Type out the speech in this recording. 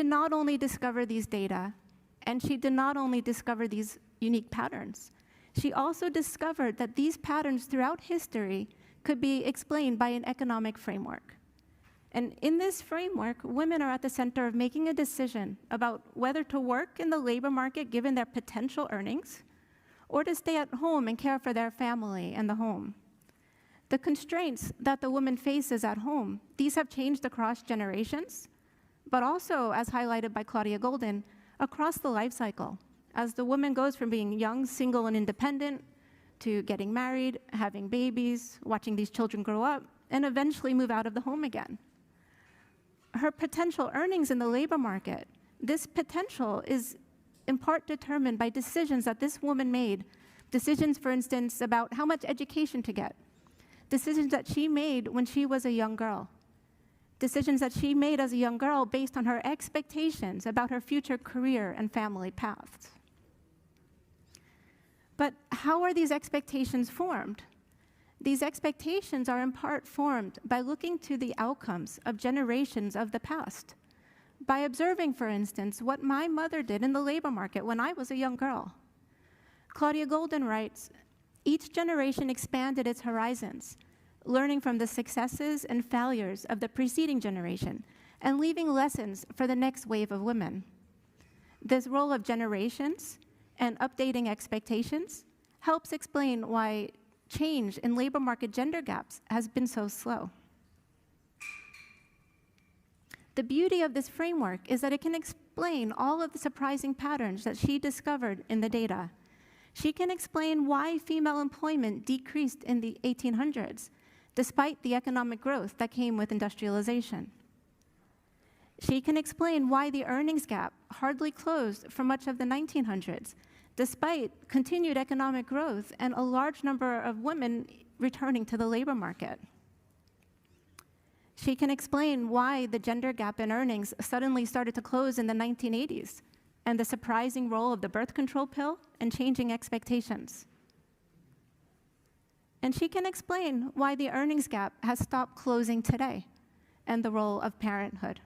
did not only discover these data, and she did not only discover these unique patterns, she also discovered that these patterns throughout history could be explained by an economic framework. And in this framework, women are at the center of making a decision about whether to work in the labor market given their potential earnings, or to stay at home and care for their family and the home. The constraints that the woman faces at home, these have changed across generations, but also, as highlighted by Dr. Goldin, across the life cycle, as the woman goes from being young, single, and independent to getting married, having babies, watching these children grow up, and eventually move out of the home again. Her potential earnings in the labor market, this potential is in part determined by decisions that this woman made, decisions, for instance, about how much education to get, decisions that she made when she was a young girl, decisions that she made as a young girl based on her expectations about her future career and family paths. But how are these expectations formed? These expectations are in part formed by looking to the outcomes of generations of the past, by observing, for instance, what my mother did in the labor market when I was a young girl. Dr. Goldin writes, each generation expanded its horizons, learning from the successes and failures of the preceding generation and leaving lessons for the next wave of women. This role of generations and updating expectations helps explain why change in labor market gender gaps has been so slow. The beauty of this framework is that it can explain all of the surprising patterns that she discovered in the data. She can explain why female employment decreased in the 1800s, despite the economic growth that came with industrialization. She can explain why the earnings gap hardly closed for much of the 1900s, despite continued economic growth and a large number of women returning to the labor market. She can explain why the gender gap in earnings suddenly started to close in the 1980s, and the surprising role of the birth control pill and changing expectations. And she can explain why the earnings gap has stopped closing today, and the role of parenthood.